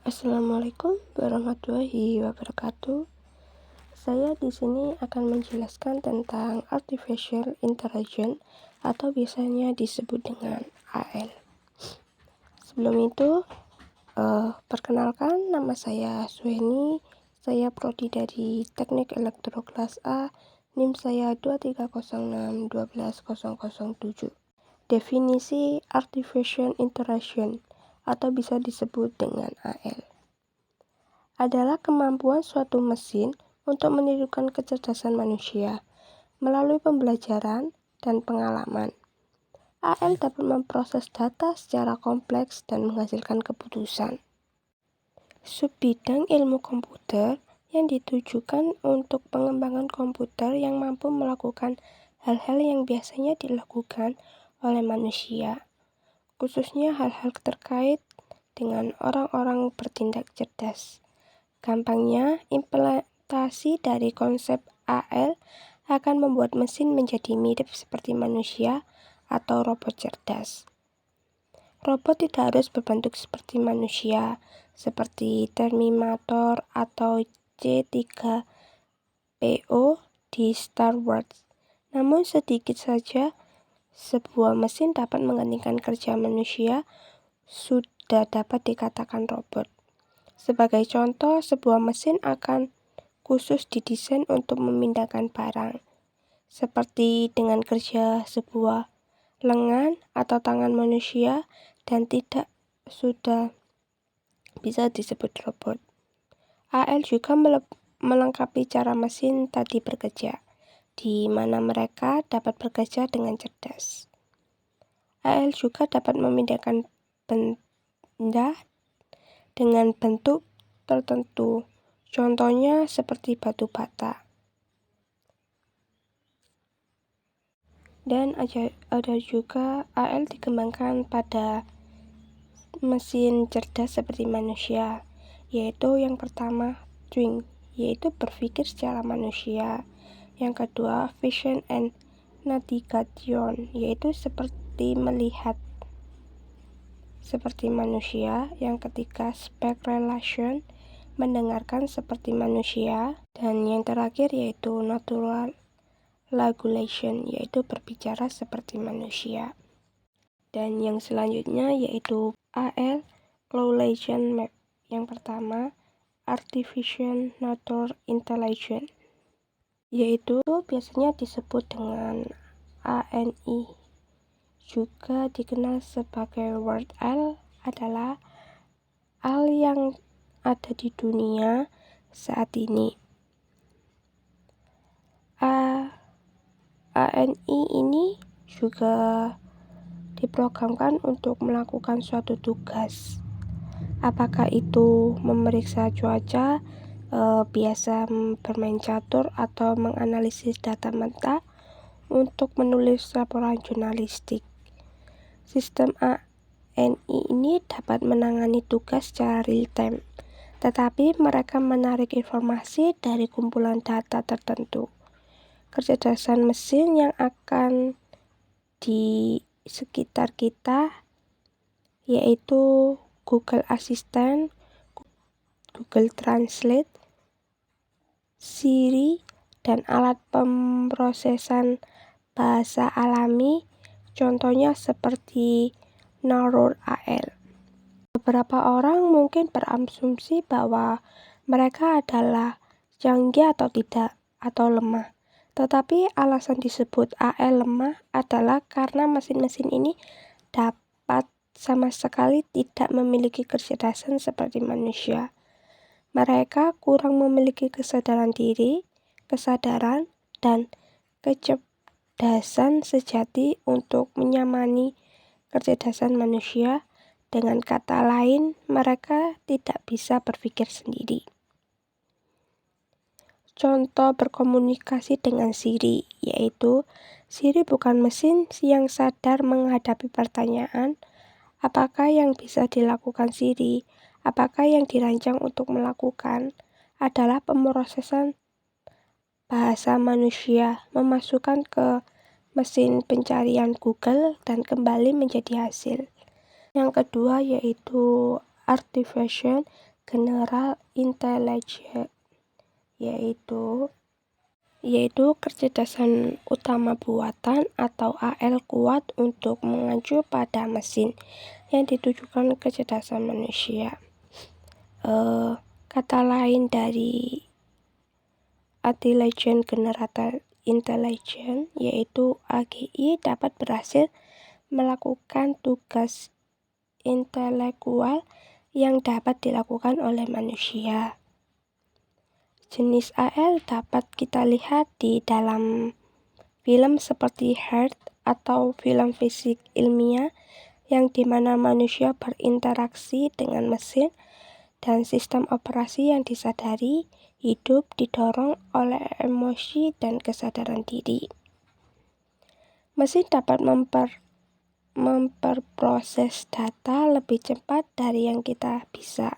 Assalamualaikum warahmatullahi wabarakatuh. Saya di sini akan menjelaskan tentang artificial intelligence atau biasanya disebut dengan AL. Sebelum itu, perkenalkan, nama saya Suheni. Saya prodi dari Teknik Elektro kelas A, NIM saya 230612007. Definisi artificial intelligence atau bisa disebut dengan AL adalah kemampuan suatu mesin untuk menirukan kecerdasan manusia melalui pembelajaran dan pengalaman. AL dapat memproses data secara kompleks dan menghasilkan keputusan. Subbidang ilmu komputer yang ditujukan untuk pengembangan komputer yang mampu melakukan hal-hal yang biasanya dilakukan oleh manusia, khususnya hal-hal terkait dengan orang-orang bertindak cerdas. Gampangnya, implementasi dari konsep AL akan membuat mesin menjadi mirip seperti manusia atau robot cerdas. Robot tidak harus berbentuk seperti manusia, seperti Terminator atau C3PO di Star Wars. Namun sedikit saja sebuah mesin dapat menggantikan kerja manusia, sudah dapat dikatakan robot. Sebagai contoh, sebuah mesin akan khusus didesain untuk memindahkan barang, seperti dengan kerja sebuah lengan atau tangan manusia, dan tidak sudah bisa disebut robot. AL juga melengkapi cara mesin tadi bekerja, di mana mereka dapat bekerja dengan cerdas. AL juga dapat memindahkan benda dengan bentuk tertentu, contohnya seperti batu bata. Dan ada juga AL dikembangkan pada mesin cerdas seperti manusia, yaitu yang pertama Turing, yaitu berpikir secara manusia. Yang kedua Vision and Navigation, yaitu seperti melihat seperti manusia. Yang ketiga Speculation, mendengarkan seperti manusia. Dan yang terakhir yaitu Natural Language, yaitu berbicara seperti manusia. Dan yang selanjutnya yaitu AL Claudian Map. Yang pertama Artificial Natural Intelligence, yaitu biasanya disebut dengan ANI, juga dikenal sebagai World L, adalah L yang ada di dunia saat ini. ANI ini juga diprogramkan untuk melakukan suatu tugas. Apakah itu memeriksa cuaca, biasa bermain catur, atau menganalisis data mentah untuk menulis laporan jurnalistik. Sistem ANI ini dapat menangani tugas secara real time, tetapi mereka menarik informasi dari kumpulan data tertentu. Kecerdasan mesin yang akan di sekitar kita yaitu Google Assistant, Google Translate, Siri, dan alat pemrosesan bahasa alami, contohnya seperti Neural AL. Beberapa orang mungkin berasumsi bahwa mereka adalah canggih atau tidak, atau lemah. Tetapi alasan disebut AL lemah adalah karena mesin-mesin ini dapat sama sekali tidak memiliki kecerdasan seperti manusia. Mereka kurang memiliki kesadaran diri, kesadaran, dan kecerdasan sejati untuk menyamai kecerdasan manusia. Dengan kata lain, mereka tidak bisa berpikir sendiri. Contoh berkomunikasi dengan Siri, yaitu Siri bukan mesin yang sadar menghadapi pertanyaan, apakah yang bisa dilakukan Siri, apakah yang dirancang untuk melakukan adalah pemrosesan bahasa manusia, memasukkan ke mesin pencarian Google dan kembali menjadi hasil. Yang kedua yaitu Artificial General Intelligence, yaitu kecerdasan utama buatan atau AL kuat untuk mengacu pada mesin yang ditujukan kecerdasan manusia. Kata lain dari Artificial General Intelligence yaitu AGI dapat berhasil melakukan tugas intelektual yang dapat dilakukan oleh manusia. Jenis AL dapat kita lihat di dalam film seperti Heart atau film fisik ilmiah yang dimana manusia berinteraksi dengan mesin dan sistem operasi yang disadari, hidup didorong oleh emosi dan kesadaran diri. Mesin dapat memperproses data lebih cepat dari yang kita bisa.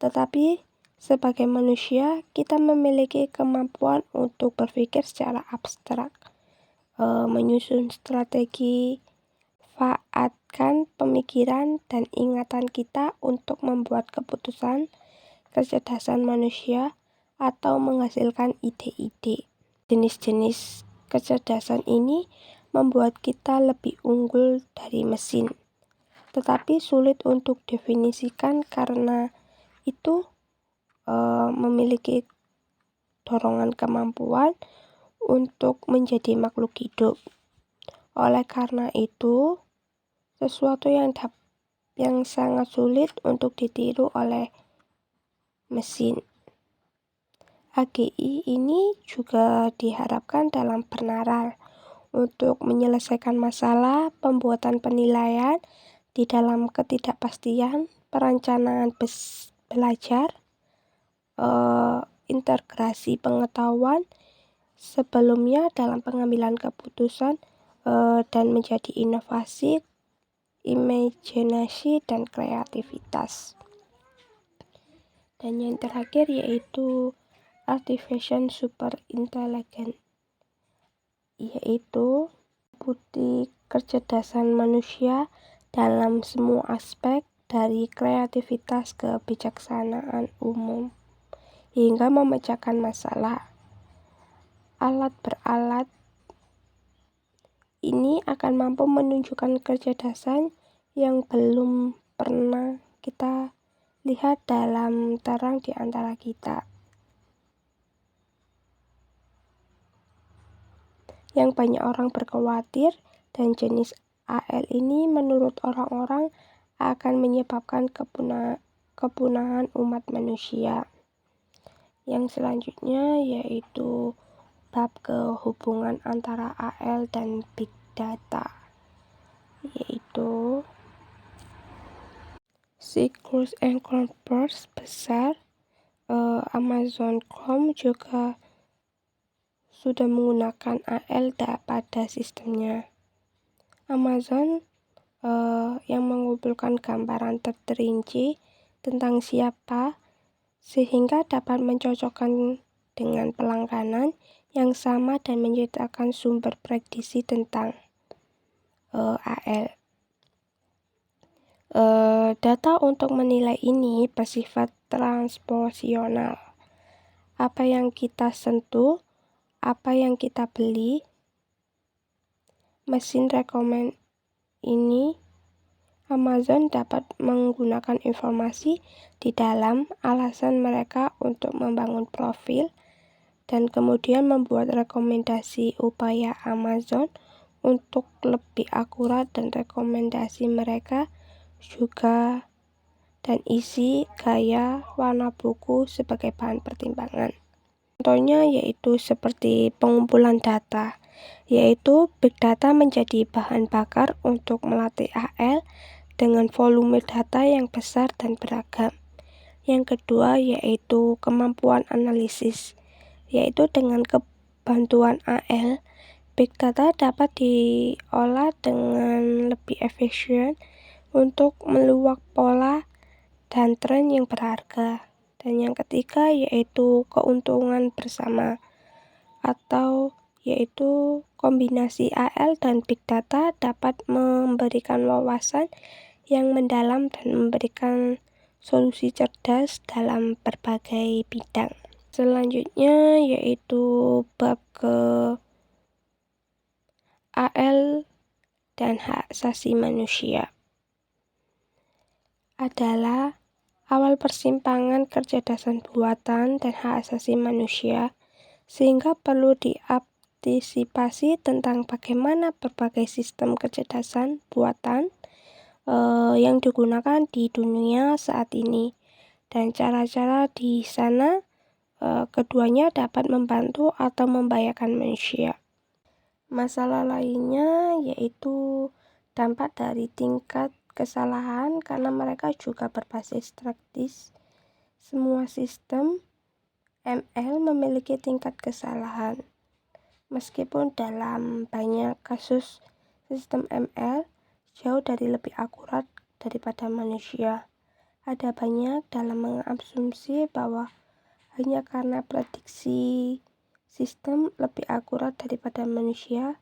Tetapi sebagai manusia, kita memiliki kemampuan untuk berpikir secara abstrak, menyusun strategi, manfaatkan pemikiran dan ingatan kita untuk membuat keputusan, kecerdasan manusia, atau menghasilkan ide-ide. Jenis-jenis kecerdasan ini membuat kita lebih unggul dari mesin, tetapi sulit untuk definisikan karena itu memiliki dorongan kemampuan untuk menjadi makhluk hidup. Oleh karena itu, sesuatu yang sangat sulit untuk ditiru oleh mesin. AGI ini juga diharapkan dalam bernalar untuk menyelesaikan masalah pembuatan penilaian di dalam ketidakpastian, perencanaan belajar, integrasi pengetahuan sebelumnya dalam pengambilan keputusan, dan menjadi inovasi, imajinasi, dan kreativitas. Dan yang terakhir yaitu Artificial Super Intelligence, yaitu meliputi kecerdasan manusia dalam semua aspek dari kreativitas ke bijaksanaan umum hingga memecahkan masalah. Alat beralat ini akan mampu menunjukkan kecerdasan yang belum pernah kita lihat dalam terang di antara kita. Yang banyak orang berkhawatir, dan jenis AL ini menurut orang-orang akan menyebabkan kepunahan umat manusia. Yang selanjutnya yaitu bab kehubungan antara AL dan Big Data, yaitu siklus e-commerce besar Amazon.com juga sudah menggunakan AL pada sistemnya. Amazon yang mengumpulkan gambaran terperinci tentang siapa sehingga dapat mencocokkan dengan pelanggaran yang sama dan menciptakan sumber prediksi tentang AL. Data untuk menilai ini bersifat transposisional. Apa yang kita sentuh, apa yang kita beli, mesin rekomend ini, Amazon dapat menggunakan informasi di dalam alasan mereka untuk membangun profil dan kemudian membuat rekomendasi upaya Amazon untuk lebih akurat dan rekomendasi mereka juga dan isi, gaya, warna buku sebagai bahan pertimbangan. Contohnya yaitu seperti pengumpulan data, yaitu Big Data menjadi bahan bakar untuk melatih AL dengan volume data yang besar dan beragam. Yang kedua yaitu kemampuan analisis, yaitu dengan kebantuan AL, Big Data dapat diolah dengan lebih efisien untuk meluak pola dan tren yang berharga. Dan yang ketiga yaitu keuntungan bersama, atau yaitu kombinasi AL dan Big Data dapat memberikan wawasan yang mendalam dan memberikan solusi cerdas dalam berbagai bidang. Selanjutnya yaitu bab ke AL dan hak asasi manusia. Adalah awal persimpangan kecerdasan buatan dan hak asasi manusia, sehingga perlu diantisipasi tentang bagaimana berbagai sistem kecerdasan buatan yang digunakan di dunia saat ini, dan cara-cara di sana keduanya dapat membantu atau membahayakan manusia. Masalah lainnya yaitu dampak dari tingkat kesalahan, karena mereka juga berbasis statis. Semua sistem ML memiliki tingkat kesalahan. Meskipun dalam banyak kasus sistem ML jauh dari lebih akurat daripada manusia, ada banyak dalam mengasumsi bahwa hanya karena prediksi sistem lebih akurat daripada manusia,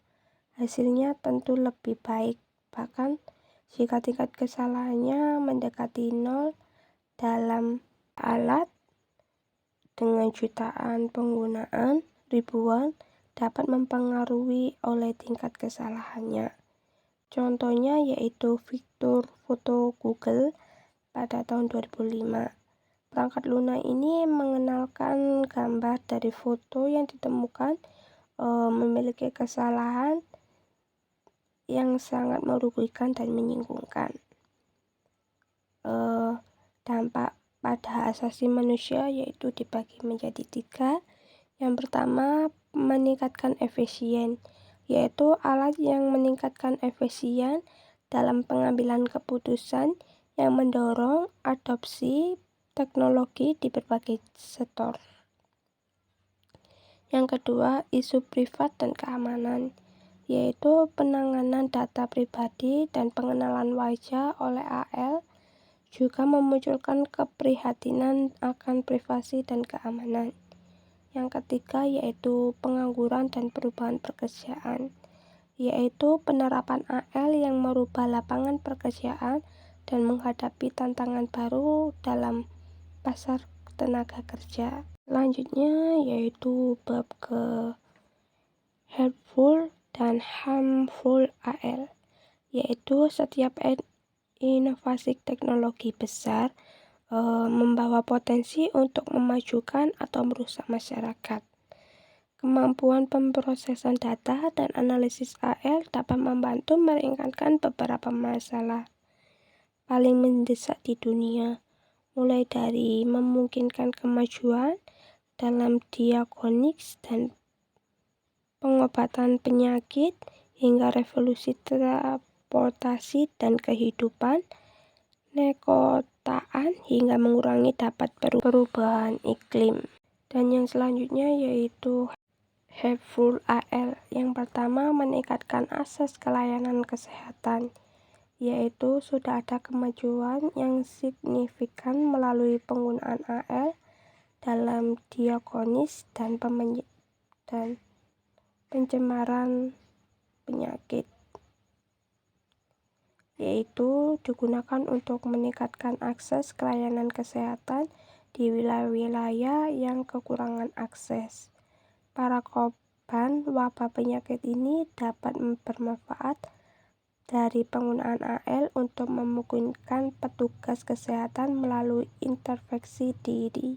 hasilnya tentu lebih baik, bahkan jika tingkat kesalahannya mendekati 0 dalam alat dengan jutaan penggunaan ribuan dapat mempengaruhi oleh tingkat kesalahannya. Contohnya yaitu fitur foto Google pada tahun 2005. Perangkat Luna ini mengenalkan gambar dari foto yang ditemukan memiliki kesalahan yang sangat merugikan dan menyinggungkan. Dampak pada hak asasi manusia yaitu dibagi menjadi 3. Yang pertama, meningkatkan efisien, yaitu alat yang meningkatkan efisien dalam pengambilan keputusan yang mendorong adopsi teknologi di berbagai sektor. Yang kedua, isu privat dan keamanan, yaitu penanganan data pribadi dan pengenalan wajah oleh AL juga memunculkan keprihatinan akan privasi dan keamanan. Yang ketiga yaitu pengangguran dan perubahan pekerjaan, yaitu penerapan AL yang merubah lapangan pekerjaan dan menghadapi tantangan baru dalam pasar tenaga kerja. Selanjutnya yaitu bab ke helpful dan harmful AL, yaitu setiap inovasi teknologi besar membawa potensi untuk memajukan atau merusak masyarakat. Kemampuan pemrosesan data dan analisis AL dapat membantu meringankan beberapa masalah paling mendesak di dunia, mulai dari memungkinkan kemajuan dalam diagnosis dan pengobatan penyakit hingga revolusi transportasi dan kehidupan nekotaan hingga mengurangi dapat perubahan iklim. Dan yang selanjutnya yaitu helpful AL. Yang pertama, meningkatkan akses ke layanan kesehatan, yaitu sudah ada kemajuan yang signifikan melalui penggunaan AL dalam diagnosis dan pencemaran penyakit, yaitu digunakan untuk meningkatkan akses ke layanan kesehatan di wilayah-wilayah yang kekurangan akses. Para korban wabah penyakit ini dapat bermanfaat dari penggunaan AL untuk memungkinkan petugas kesehatan melalui intervensi dini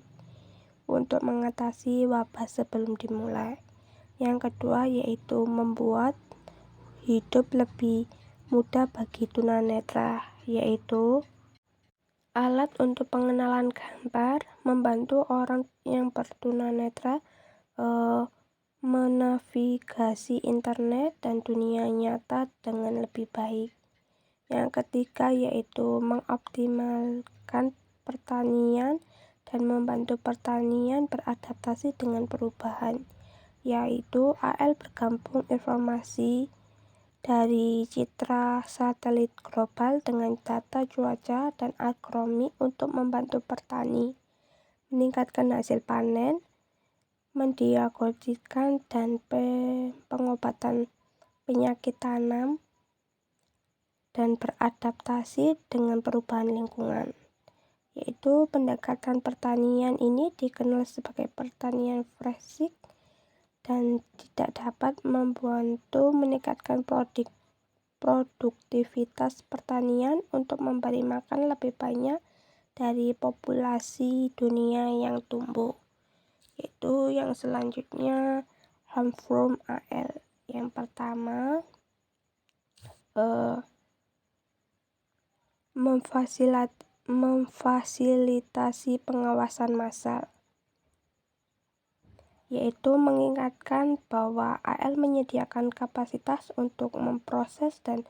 untuk mengatasi wabah sebelum dimulai. Yang kedua yaitu membuat hidup lebih mudah bagi tunanetra, yaitu alat untuk pengenalan gambar membantu orang yang bertunanetra menavigasi internet dan dunia nyata dengan lebih baik. Yang ketiga yaitu mengoptimalkan pertanian dan membantu pertanian beradaptasi dengan perubahan, yaitu AL bergabung informasi dari citra satelit global dengan data cuaca dan agronomi untuk membantu petani meningkatkan hasil panen, mendiagnostikan dan pengobatan penyakit tanam, dan beradaptasi dengan perubahan lingkungan, yaitu pendekatan pertanian ini dikenal sebagai pertanian presis dan tidak dapat membantu meningkatkan produktivitas pertanian untuk memberi makan lebih banyak dari populasi dunia yang tumbuh. Yaitu yang selanjutnya harm from AL. Yang pertama, memfasilitasi pengawasan massal, yaitu mengingatkan bahwa AL menyediakan kapasitas untuk memproses dan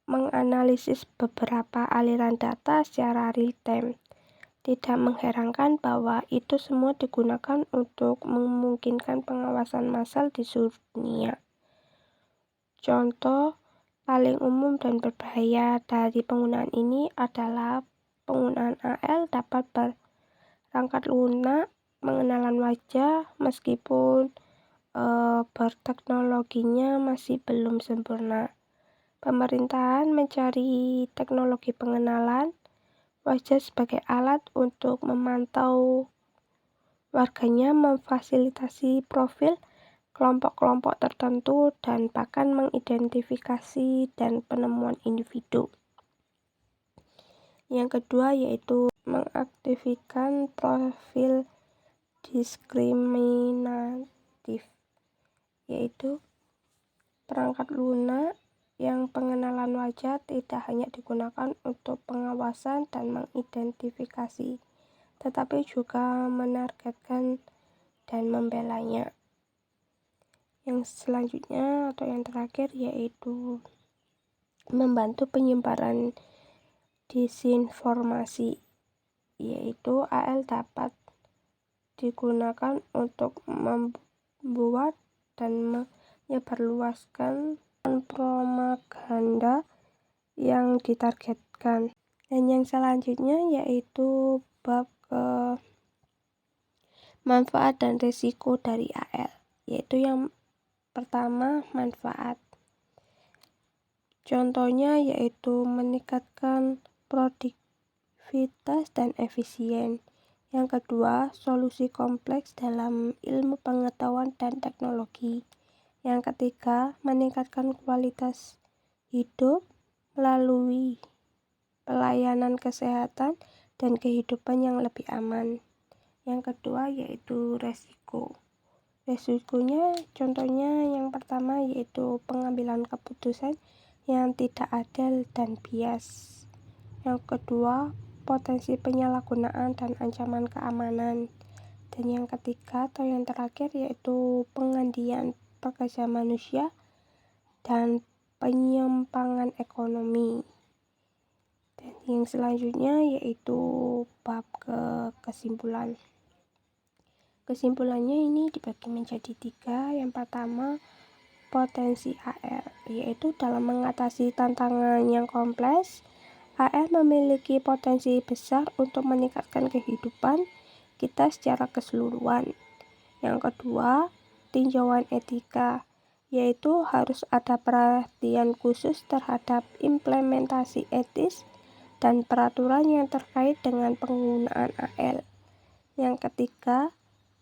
menganalisis beberapa aliran data secara real-time. Tidak mengherankan bahwa itu semua digunakan untuk memungkinkan pengawasan massal di seluruh dunia. Contoh paling umum dan berbahaya dari penggunaan ini adalah penggunaan AL dapat berangkat lunak pengenalan wajah meskipun berteknologinya masih belum sempurna. Pemerintahan mencari teknologi pengenalan wajah sebagai alat untuk memantau warganya, memfasilitasi profil kelompok-kelompok tertentu, dan bahkan mengidentifikasi dan penemuan individu. Yang kedua yaitu mengaktifkan profil diskriminatif, yaitu perangkat lunak yang pengenalan wajah tidak hanya digunakan untuk pengawasan dan mengidentifikasi, tetapi juga menargetkan dan membelanya. Yang selanjutnya atau yang terakhir yaitu membantu penyebaran disinformasi, yaitu AL dapat digunakan untuk membuat dan menyebarluaskan propaganda yang ditargetkan. Dan yang selanjutnya yaitu bab manfaat dan risiko dari AL, yaitu yang pertama manfaat. Contohnya yaitu meningkatkan produktivitas dan efisien. Yang kedua, solusi kompleks dalam ilmu pengetahuan dan teknologi. Yang ketiga, meningkatkan kualitas hidup melalui pelayanan kesehatan dan kehidupan yang lebih aman. Yang kedua yaitu resiko. Resikonya contohnya yang pertama yaitu pengambilan keputusan yang tidak adil dan bias. Yang kedua, potensi penyalahgunaan dan ancaman keamanan. Dan yang ketiga atau yang terakhir yaitu penggantian pekerja manusia dan penyimpangan ekonomi. Dan yang selanjutnya yaitu bab kesimpulan. Kesimpulannya ini dibagi menjadi 3. Yang pertama, potensi AL, yaitu dalam mengatasi tantangan yang kompleks, AL memiliki potensi besar untuk meningkatkan kehidupan kita secara keseluruhan. Yang kedua, tinjauan etika, yaitu harus ada perhatian khusus terhadap implementasi etis dan peraturan yang terkait dengan penggunaan AL. Yang ketiga,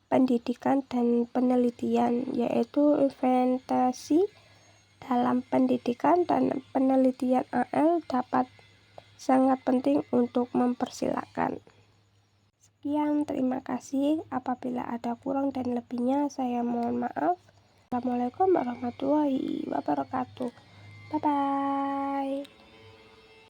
pendidikan dan penelitian, yaitu investasi dalam pendidikan dan penelitian AL dapat sangat penting untuk mempersilakan. Sekian, terima kasih. Apabila ada kurang dan lebihnya, saya mohon maaf. Assalamualaikum warahmatullahi wabarakatuh. Bye-bye.